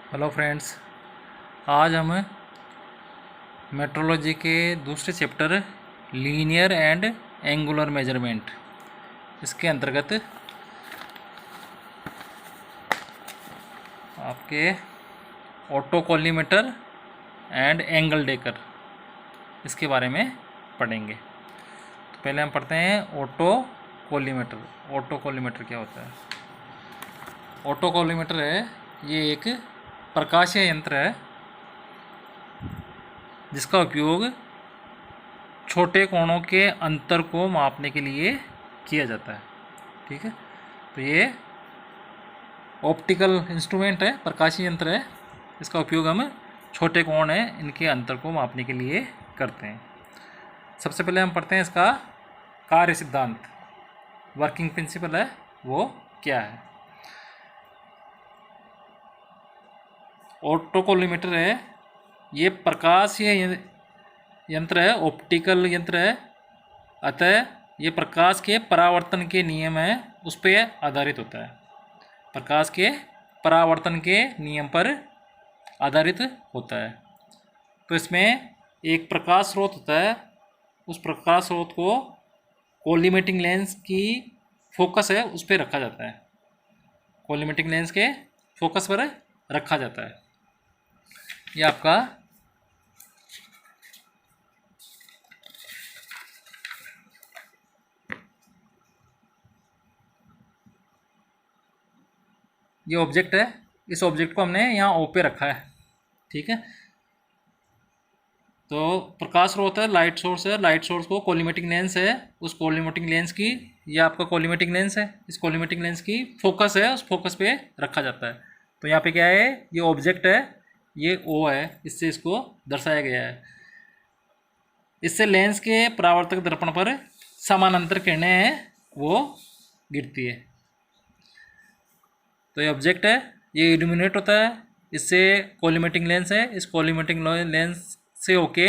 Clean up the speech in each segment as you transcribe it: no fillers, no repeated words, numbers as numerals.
Hello friends, आज हम metrology के दूसरे chapter linear and angular measurement इसके अंतर्गत आपके auto collimator and angle decker इसके बारे में पढ़ेंगे। तो पहले हम पढ़ते हैं ऑटो कॉलीमेटर। ऑटो कॉलीमेटर क्या होता है? ऑटो कॉलीमेटर है ये एक प्रकाशीय यंत्र है जिसका उपयोग छोटे कोणों के अंतर को मापने के लिए किया जाता है। ठीक है, तो ये ऑप्टिकल इंस्ट्रूमेंट है, प्रकाशीय यंत्र है। इसका उपयोग हम छोटे कोण हैं इनके अंतर को मापने के लिए करते हैं। सबसे पहले हम पढ़ते हैं इसका कार्य सिद्धांत, वर्किंग प्रिंसिपल है वो क्या है। ऑटो कॉलीमेटर है ये प्रकाशीय यंत्र है, ऑप्टिकल यंत्र है, अतः ये प्रकाश के परावर्तन के नियम है उस पर आधारित होता है। प्रकाश के परावर्तन के नियम पर आधारित होता है। तो इसमें एक प्रकाश स्रोत होता है, उस प्रकाश स्रोत को कॉलीमेटिंग लेंस की फोकस है उस पर रखा जाता है। कॉलीमेटिंग लेंस के फोकस पर रखा जाता है। ये आपका ये ऑब्जेक्ट है, इस ऑब्जेक्ट को हमने यहाँ ओ पे रखा है। ठीक है, तो प्रकाश स्रोत है, लाइट सोर्स है, लाइट सोर्स को कॉलीमेटिंग लेंस है, उस कॉलीमेटिंग लेंस की, ये आपका कॉलीमेटिंग लेंस है, इस कॉलीमेटिंग लेंस की फोकस है, उस फोकस पे रखा जाता है। तो यहाँ पे क्या है, ये ऑब्जेक्ट है, ये ओ है, इससे इसको दर्शाया गया है। इससे लेंस के परावर्तक दर्पण पर समानांतर किरणें हैं वो गिरती है। तो ये ऑब्जेक्ट है, ये इल्यूमिनेट होता है, इससे कॉलीमेटिंग लेंस है, इस कॉलीमेटिंग लेंस से होके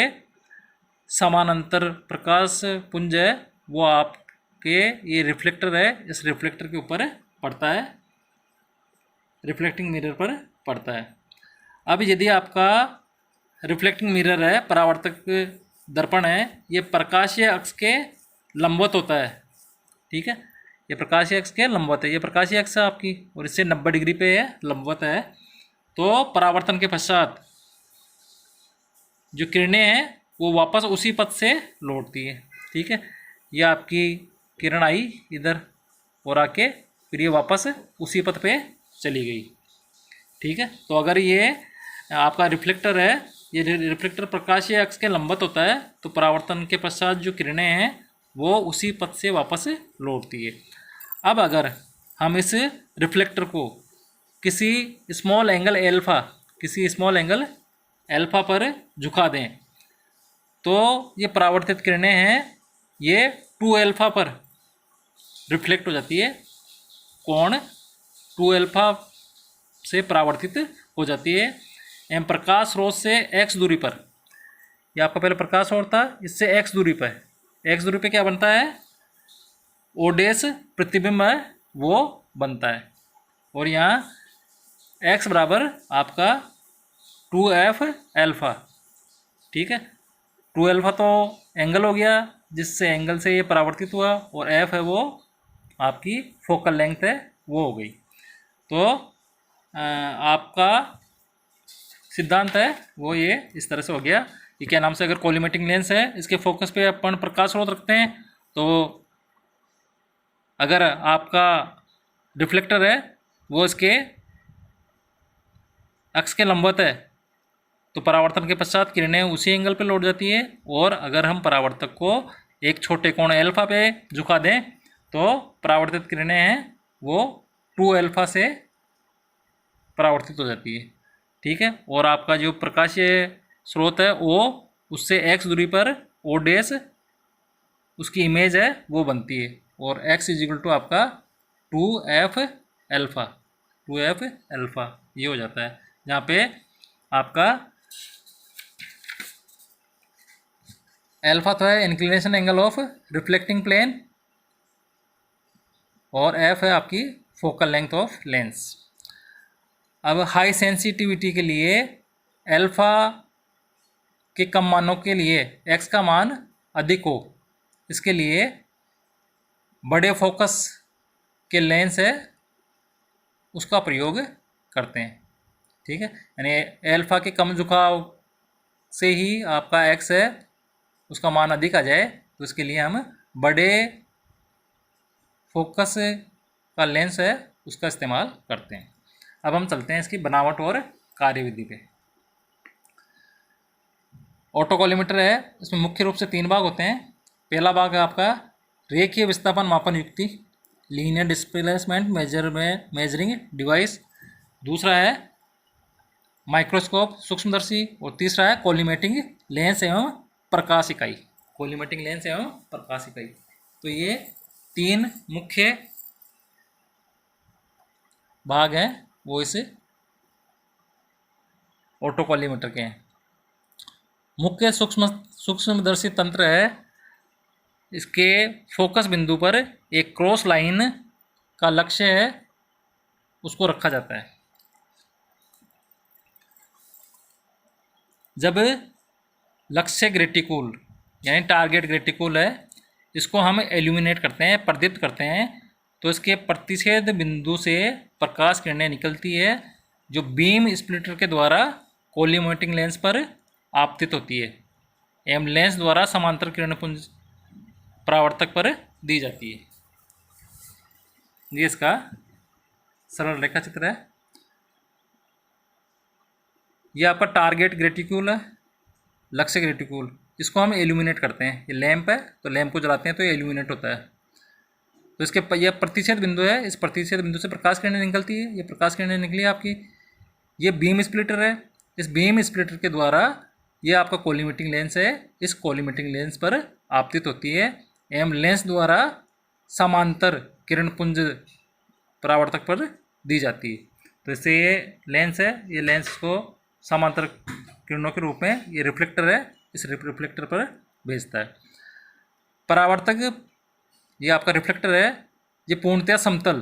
समानांतर प्रकाश पुंज है वो आपके ये रिफ्लेक्टर है, इस रिफ्लेक्टर के ऊपर पड़ता है, रिफ्लेक्टिंग मिरर पर पड़ता है। अब यदि आपका रिफ्लेक्टिंग मिरर है, परावर्तक दर्पण है, ये प्रकाशीय अक्ष के लंबवत होता है। ठीक है, ये प्रकाशीय अक्ष के लंबवत है, ये प्रकाशीय अक्ष है आपकी और इससे 90 डिग्री पे है, लंबवत है। तो परावर्तन के पश्चात जो किरणें हैं वो वापस उसी पथ से लौटती है। ठीक है, ये आपकी किरण आई इधर और आके फिर ये वापस उसी पथ पे चली गई। ठीक है, तो अगर ये आपका रिफ्लेक्टर है, ये रिफ्लेक्टर प्रकाशीय अक्ष के लंबवत होता है, तो परावर्तन के पश्चात जो किरणें हैं वो उसी पथ से वापस लौटती है। अब अगर हम इस रिफ्लेक्टर को किसी स्मॉल एंगल एल्फा, किसी स्मॉल एंगल एल्फा पर झुका दें तो ये परावर्तित किरणें हैं ये 2 अल्फा पर रिफ्लेक्ट हो जाती है, कोण 2 अल्फा से परावर्तित हो जाती है। एवं प्रकाश स्रोत से x दूरी पर, ये आपका पहले प्रकाश स्रोत था, इससे x दूरी पर, x दूरी पे क्या बनता है, ओ डैश प्रतिबिंब है वो बनता है। और यहाँ x बराबर आपका 2f अल्फा। ठीक है, 2 अल्फा तो एंगल हो गया जिससे एंगल से ये परावर्तित हुआ, और f है वो आपकी फोकल लेंथ है वो हो गई। तो आपका सिद्धांत है वो ये इस तरह से हो गया। ये क्या नाम से, अगर कॉलीमेटिंग लेंस है, इसके फोकस पे अपन प्रकाश स्रोत रखते हैं, तो अगर आपका रिफ्लेक्टर है वो इसके अक्ष के लंबवत है तो परावर्तन के पश्चात किरणें उसी एंगल पे लौट जाती है। और अगर हम परावर्तक को एक छोटे कोण अल्फा पे झुका दें तो परावर्तित किरणें हैं वो 2 अल्फा से परावर्तित हो जाती है। ठीक है, और आपका जो प्रकाशीय स्रोत है वो उससे x दूरी पर ओ डैश उसकी इमेज है वो बनती है, और x इज इक्वल टू आपका 2f अल्फा, 2f अल्फा ये हो जाता है, जहाँ पे आपका अल्फा तो है inclination angle of reflecting plane और f है आपकी फोकल लेंथ ऑफ लेंस। अब हाई सेंसिटिविटी के लिए अल्फ़ा के कम मानों के लिए एक्स का मान अधिक हो, इसके लिए बड़े फोकस के लेंस है उसका प्रयोग करते हैं। ठीक है, यानी अल्फ़ा के कम झुकाव से ही आपका एक्स है उसका मान अधिक आ जाए, तो इसके लिए हम बड़े फोकस का लेंस है उसका इस्तेमाल करते हैं। अब हम चलते हैं इसकी बनावट और कार्यविधि पे। ऑटोकॉलिमेटर है, इसमें मुख्य रूप से 3 भाग होते हैं। पहला भाग है आपका रेखीय विस्थापन मापन युक्ति, लीनियर डिस्प्लेसमेंट मेजरिंग डिवाइस। दूसरा है माइक्रोस्कोप सूक्ष्मदर्शी, और तीसरा है कोलिमेटिंग लेंस एवं प्रकाश इकाई। कोलिमेटिंग लेंस एवं प्रकाश इकाई, तो ये 3 मुख्य भाग हैं वो इस ऑटोकॉलिमेटर के हैं। मुख्य सूक्ष्मदर्शी तंत्र है, इसके फोकस बिंदु पर एक क्रॉस लाइन का लक्ष्य है उसको रखा जाता है। जब लक्ष्य ग्रेटिकुल यानी टारगेट ग्रेटिकुल है, इसको हम एल्यूमिनेट करते हैं, प्रदीप्त करते हैं, तो इसके प्रतिच्छेद बिंदु से प्रकाश किरणें निकलती है जो बीम स्प्लिटर के द्वारा कोलिमेटिंग लेंस पर आपतित होती है एवं लेंस द्वारा समांतर किरणपुंज परावर्तक पर दी जाती है। ये इसका सरल रेखा चित्र है। ये आपका टारगेट ग्रेटिकुल है, लक्ष्य ग्रेटिकुल, इसको हम एल्यूमिनेट करते हैं। ये लैंप है तो लैंप को जलाते हैं तो ये एल्यूमिनेट होता है। तो इसके यह प्रतिच्छेद बिंदु है, इस प्रतिच्छेद बिंदु से प्रकाश किरणें निकलती है। ये प्रकाश किरणें निकली आपकी, ये बीम स्प्लिटर है, इस बीम स्प्लिटर के द्वारा ये आपका कोलिमेटिंग लेंस है, इस कोलिमेटिंग लेंस पर आपतित होती है एवं लेंस द्वारा समांतर किरणपुंज परावर्तक पर दी जाती है। तो इससे ये लेंस है, ये लेंस को समांतर किरणों के रूप में ये रिफ्लेक्टर है, इस रिफ्लेक्टर पर भेजता है। परावर्तक ये आपका रिफ्लेक्टर है, ये पूर्णतया समतल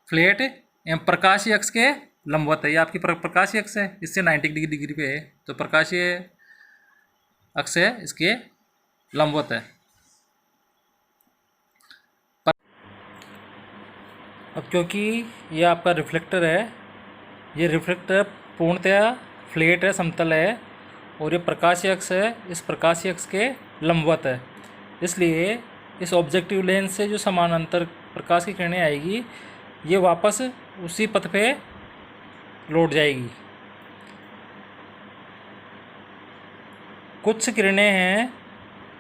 फ्लैट एवं प्रकाशीय अक्ष के लंबवत है। ये आपकी प्रकाशीय अक्ष है, इससे 90 डिग्री पे है, तो प्रकाशीय अक्ष है इसके लंबवत है। अब क्योंकि ये आपका रिफ्लेक्टर है, ये रिफ्लेक्टर पूर्णतया फ्लैट है, समतल है, और ये प्रकाशीय अक्ष है, इस प्रकाशीय अक्ष के लंबवत है, इसलिए इस ऑब्जेक्टिव लेंस से जो समानांतर प्रकाश की किरणें आएगी ये वापस उसी पथ पे लौट जाएगी। कुछ किरणें हैं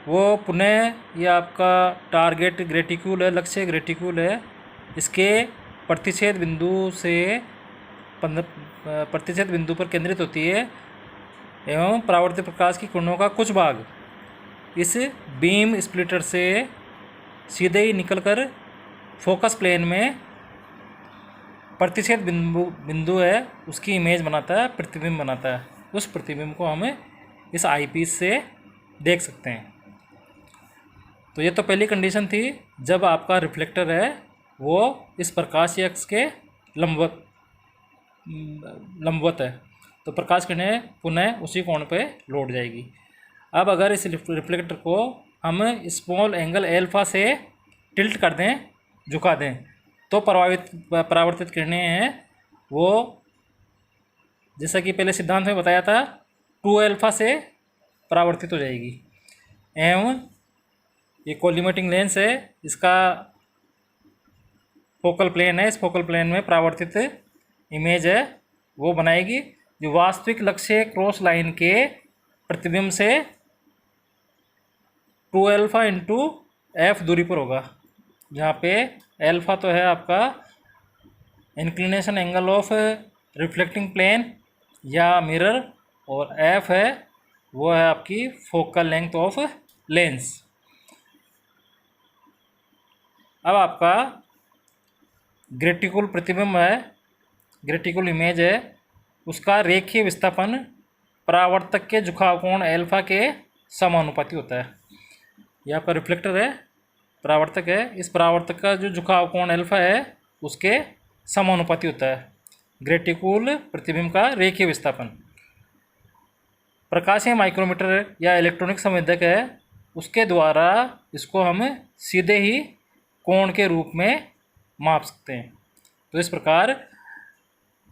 वो पुनः ये आपका टारगेट ग्रेटिकुल है, लक्ष्य ग्रेटिकुल है, इसके प्रतिच्छेद बिंदु से प्रतिच्छेद बिंदु पर केंद्रित होती है एवं परावर्तित प्रकाश की किरणों का कुछ भाग इस बीम स्प्लिटर से सीधे ही निकलकर फोकस प्लेन में प्रतिच्छेद बिंदु है उसकी इमेज बनाता है, प्रतिबिंब बनाता है। उस प्रतिबिंब को हम इस आईपीस से देख सकते हैं। तो ये तो पहली कंडीशन थी, जब आपका रिफ्लेक्टर है वो इस प्रकाशीय अक्ष के लंबवत है, तो प्रकाश किरणें पुनः उसी कोण पे लौट जाएगी। अब अगर इस रिफ्लेक्टर को हम स्मॉल एंगल एल्फा से टिल्ट कर दें, झुका दें, तो परावर्तित किरणें हैं वो जैसा कि पहले सिद्धांत में बताया था 2 अल्फा से परावर्तित हो जाएगी। एवं ये कोलिमेटिंग लेंस है, इसका फोकल प्लेन है, इस फोकल प्लेन में परावर्तित इमेज है वो बनाएगी जो वास्तविक लक्ष्य क्रॉस लाइन के प्रतिबिंब से 2 अल्फा इंटू एफ दूरी पर होगा, जहाँ पे अल्फा तो है आपका inclination angle of reflecting plane या मिरर, और एफ है वो है आपकी फोकल लेंथ ऑफ लेंस। अब आपका ग्रेटिकुल प्रतिबिंब है, ग्रेटिकुल इमेज है, उसका रेखीय विस्थापन परावर्तक के झुकाव कोण अल्फा के समानुपाती होता है। यह आपका रिफ्लेक्टर है, परावर्तक है, इस परावर्तक का जो झुकाव कोण अल्फा है उसके समानुपाती होता है। ग्रेटिकुल प्रतिबिंब का रेखीय विस्थापन। प्रकाशीय माइक्रोमीटर या इलेक्ट्रॉनिक संवेदक है, उसके द्वारा इसको हम सीधे ही कोण के रूप में माप सकते हैं। तो इस प्रकार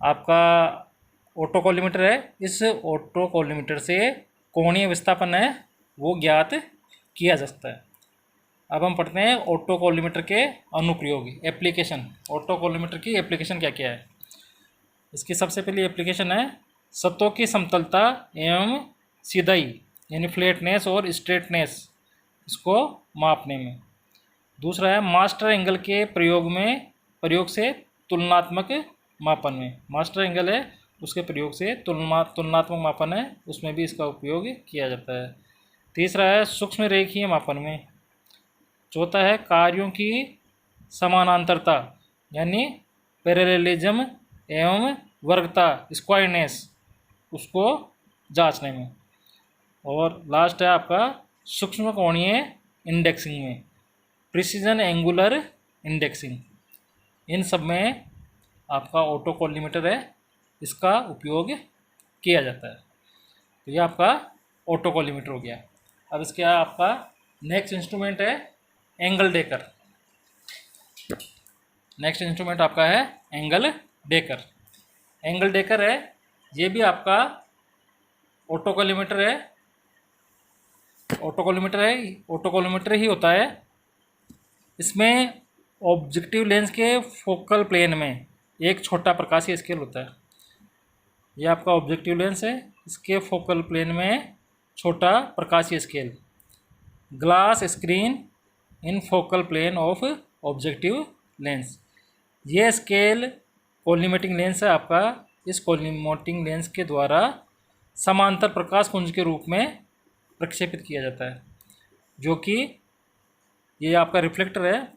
आपका ऑटोकॉलिमेटर है, इस ऑटोकॉलिमेटर से कोणीय विस्थापन है वो ज्ञात किया जा सकता है। अब हम पढ़ते हैं ऑटोकॉलिमेटर के अनुप्रयोग, एप्लीकेशन। ऑटोकॉलिमेटर की एप्लीकेशन क्या क्या है। इसकी सबसे पहली एप्लीकेशन है सतहों की समतलता एवं सीधाई, यानी फ्लैटनेस और स्ट्रेटनेस, इसको मापने में। दूसरा है मास्टर एंगल के प्रयोग से तुलनात्मक मापन में। मास्टर एंगल है, उसके प्रयोग से तुलनात्मक मापन है, उसमें भी इसका उपयोग किया जाता है। तीसरा है सूक्ष्म रेखीय मापन में। चौथा है कार्यों की समानांतरता, यानी पैरेललिज्म एवं वर्गता, स्क्वायरनेस, उसको जांचने में। और लास्ट है आपका सूक्ष्म कोणीय इंडेक्सिंग में, प्रिसीजन एंगुलर इंडेक्सिंग। इन सब में आपका ऑटोकॉलिमेटर है, इसका उपयोग किया जाता है। तो ये आपका ऑटोकॉलिमेटर हो गया। अब इसके आपका नेक्स्ट इंस्ट्रूमेंट है एंगल डेकर। नेक्स्ट इंस्ट्रूमेंट आपका है एंगल डेकर। एंगल डेकर है, ये भी आपका ऑटोकॉलिमेटर है, ऑटोकॉलिमेटर ही होता है। इसमें ऑब्जेक्टिव लेंस के फोकल प्लेन में एक छोटा प्रकाशीय स्केल होता है। यह आपका ऑब्जेक्टिव लेंस है, इसके फोकल प्लेन में छोटा प्रकाशीय scale, glass screen in focal plane of objective lens. ये स्केल कोलिमेटिंग लेंस है आपका। इस कोलिमेटिंग लेंस के द्वारा समांतर प्रकाश पुंज के रूप में प्रक्षेपित किया जाता है, जो कि ये आपका रिफ्लेक्टर है।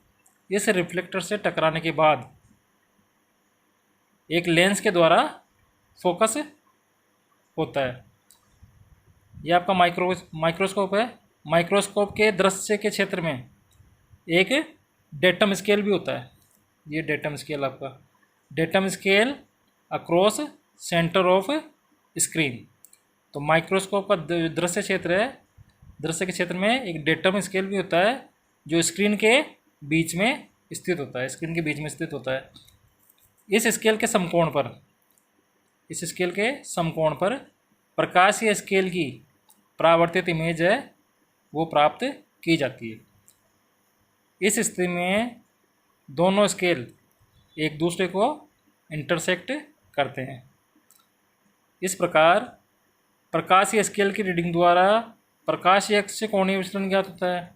इस रिफ्लेक्टर से टकराने के बाद एक लेंस के द्वारा फोकस होता है। यह आपका माइक्रोस्कोप है। माइक्रोस्कोप के दृश्य के क्षेत्र में एक डेटम स्केल भी होता है। ये डेटम स्केल आपका, datum scale across centre of screen. तो माइक्रोस्कोप का दृश्य क्षेत्र है, दृश्य के क्षेत्र में एक डेटम स्केल भी होता है जो स्क्रीन के बीच में स्थित होता है, स्क्रीन के बीच में स्थित होता है। इस स्केल के समकोण पर प्रकाशीय स्केल की परावर्तित इमेज है वो प्राप्त की जाती है। इस स्थिति में दोनों स्केल एक दूसरे को इंटरसेक्ट करते हैं। इस प्रकार प्रकाशीय स्केल की रीडिंग द्वारा प्रकाशीय अक्ष से कोणीय विचलन ज्ञात होता है।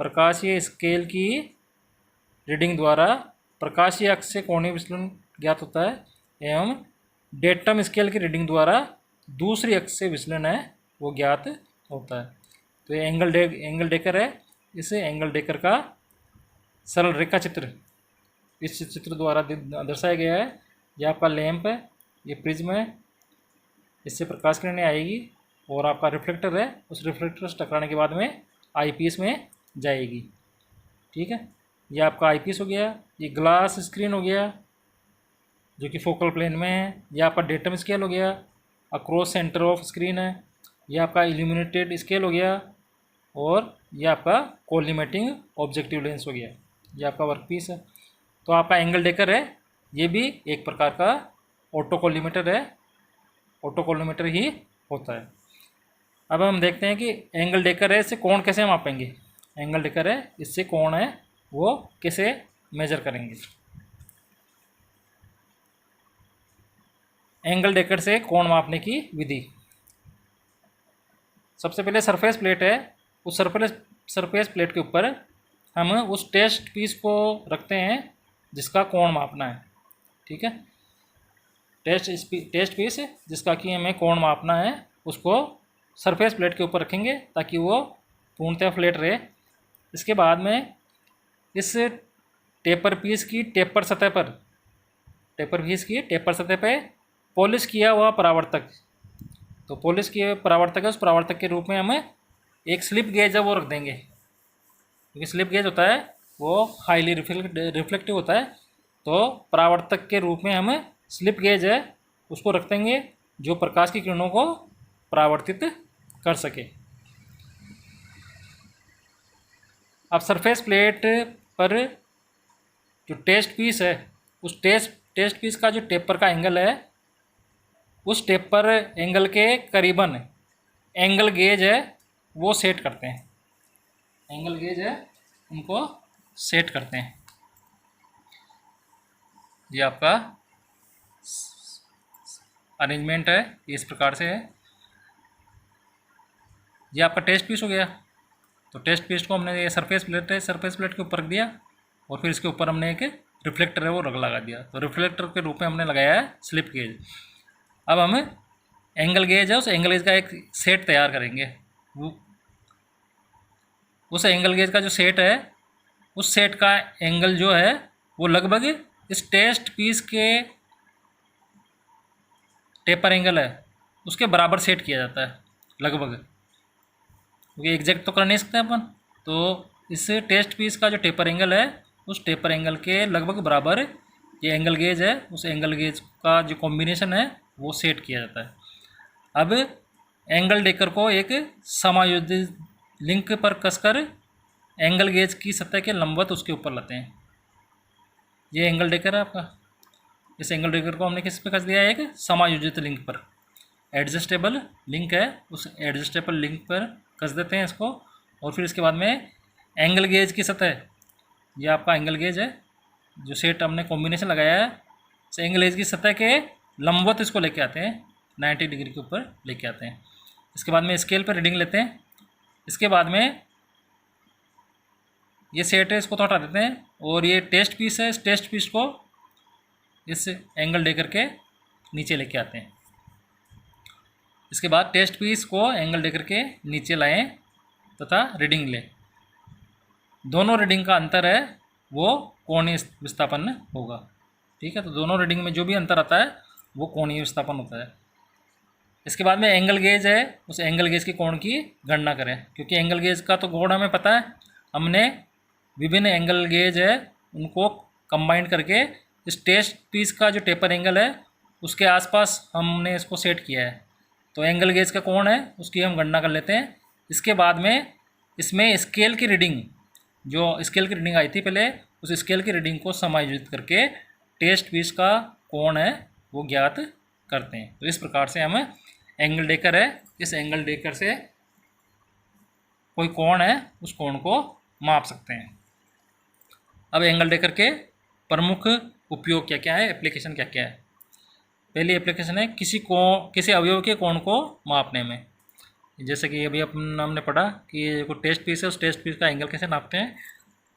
प्रकाशीय स्केल की रीडिंग द्वारा प्रकाशीय अक्ष से कोणीय विचलन ज्ञात होता है एवं डेटम स्केल की रीडिंग द्वारा दूसरी अक्ष से विचलन है वो ज्ञात होता है। तो ये एंगल डेकर है। इस एंगल डेकर का सरल रेखा चित्र इस चित्र द्वारा दर्शाया गया है। यह आपका लैंप है, ये प्रिज्म है, इससे प्रकाश किरणें आएगी और आपका रिफ्लेक्टर है, उस रिफ्लेक्टर से टकराने के बाद में आईपीस में जाएगी। ठीक है, ये आपका आईपीस हो गया। ये ग्लास स्क्रीन हो गया जो कि फोकल प्लेन में है। यह आपका डेटम स्केल हो गया, अक्रॉस सेंटर ऑफ स्क्रीन है। यह आपका इल्यूमिनेटेड स्केल हो गया और यह आपका कोलिमेटिंग ऑब्जेक्टिव लेंस हो गया। यह आपका वर्कपीस है। तो आपका एंगल डेकर है, ये भी एक प्रकार का ऑटोकॉलिमेटर है, ऑटोकॉलिमेटर ही होता है। अब हम देखते हैं कि एंगल डेकर है, इससे कोण कैसे मापेंगे। एंगल डेकर है, इससे कोण है वो कैसे मेजर करेंगे। एंगल डेकर से कोण मापने की विधि। सबसे पहले सरफेस प्लेट है, उस सरफेस प्लेट के ऊपर हम उस टेस्ट पीस को रखते हैं जिसका कोण मापना है। ठीक है, टेस्ट पीस जिसका कि हमें कोण मापना है उसको सरफेस प्लेट के ऊपर रखेंगे ताकि वो पूर्णतः फ्लैट रहे। इसके बाद में इस टेपर पीस की टेपर सतह पे पॉलिश किया हुआ परावर्तक, तो पॉलिश किए परावर्तक है, उस परावर्तक के रूप में हमें एक स्लिप गेज है वो रख देंगे, क्योंकि स्लिप गेज होता है वो हाईली रिफ्लेक्टिव होता है। तो परावर्तक के रूप में हम स्लिप गेज है उसको रख देंगे जो प्रकाश की किरणों को परावर्तित कर सके। अब सरफेस प्लेट पर जो टेस्ट पीस है उस टेस्ट पीस का जो टेपर का एंगल है उस टेपर एंगल के करीबन एंगल गेज है वो सेट करते हैं। एंगल गेज है उनको सेट करते हैं। ये आपका अरेंजमेंट है, इस प्रकार से है। ये आपका टेस्ट पीस हो गया। तो टेस्ट पीस को हमने, ये सरफेस प्लेट है, सरफेस प्लेट के ऊपर रख दिया और फिर इसके ऊपर हमने एक रिफ्लेक्टर है वो लगा दिया। तो रिफ्लेक्टर के रूप में हमने लगाया है स्लिप गेज। अब हम एंगल गेज है उस एंगल गेज का एक सेट तैयार करेंगे। उस एंगल गेज का जो सेट है उस सेट का एंगल जो है वो लगभग इस टेस्ट पीस के टेपर एंगल है उसके बराबर सेट किया जाता है लगभग, क्योंकि एग्जैक्ट तो कर नहीं सकते अपन। तो इस टेस्ट पीस का जो टेपर एंगल है उस टेपर एंगल के लगभग बराबर ये एंगल गेज है, उस एंगल गेज का जो कॉम्बिनेशन है वो सेट किया जाता है। अब एंगल डेकर को एक समायोजित लिंक पर कसकर एंगल गेज की सतह के लंबवत उसके ऊपर लाते हैं। ये एंगल डेकर है आपका। इस एंगल डेकर को हमने किस पे कस दिया है? एक समायोजित लिंक पर, एडजस्टेबल लिंक है, उस एडजस्टेबल लिंक पर कस देते हैं इसको। और फिर इसके बाद में एंगल गेज की सतह, ये आपका एंगल गेज है जो सेट हमने कॉम्बिनेशन लगाया है, इस एंगल गेज की सतह के लंबवत इसको लेके आते हैं, 90 डिग्री के ऊपर लेके आते हैं। इसके बाद में स्केल पर रीडिंग लेते हैं। इसके बाद में ये सेट है इसको तो हटा देते हैं और ये टेस्ट पीस है, इस टेस्ट पीस को इस एंगल डेकर के नीचे लेके आते हैं। इसके बाद टेस्ट पीस को एंगल डेकर के नीचे लाएं तथा रीडिंग लें। दोनों रीडिंग का अंतर है वो कोणीय विस्थापन होगा। ठीक है, तो दोनों रीडिंग में जो भी अंतर आता है वो कोणीय विस्थापन होता है। इसके बाद में एंगल गेज है, उस एंगल गेज के कोण की गणना करें, क्योंकि एंगल गेज का तो कोण हमें पता है। हमने विभिन्न एंगल गेज है उनको कंबाइन करके इस टेस्ट पीस का जो टेपर एंगल है उसके आसपास हमने इसको सेट किया है। तो एंगल गेज का कोण है उसकी हम गणना कर लेते हैं। इसके बाद में इसमें स्केल की रीडिंग, जो स्केल की रीडिंग आई थी पहले, उस स्केल की रीडिंग को समायोजित करके टेस्ट पीस का कोण है वो ज्ञात करते हैं। तो इस प्रकार से हम एंगल डेकर है, इस एंगल डेकर से कोई कोण है उस कोण को माप सकते हैं। अब एंगल डेकर के प्रमुख उपयोग क्या क्या है, एप्लीकेशन क्या क्या है। पहली एप्लीकेशन है किसी अवयव के कोण को मापने में। जैसे कि अभी हमने पढ़ा कि ये जो टेस्ट पीस है उस टेस्ट पीस का एंगल कैसे नापते हैं।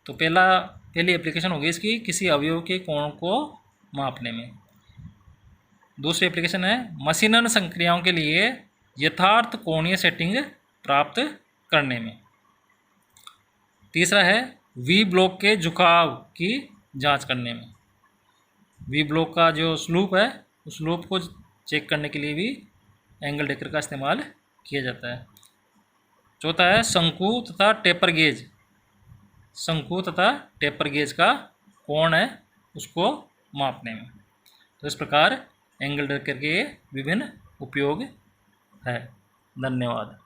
तो पहली एप्लीकेशन होगी इसकी किसी अवयव के कोण को मापने में। दूसरी एप्लीकेशन है मशीनन संक्रियाओं के लिए यथार्थ कोणीय सेटिंग प्राप्त करने में। तीसरा है वी ब्लॉक के झुकाव की जांच करने में। वी ब्लॉक का जो स्लूप है उस स्लूप को चेक करने के लिए भी एंगल डेकर का इस्तेमाल किया जाता है। चौथा है शंकु तथा टेपर गेज। शंकु तथा टेपर गेज का कोण है उसको मापने में। तो इस प्रकार एंगल डेकर के विभिन्न उपयोग है। धन्यवाद।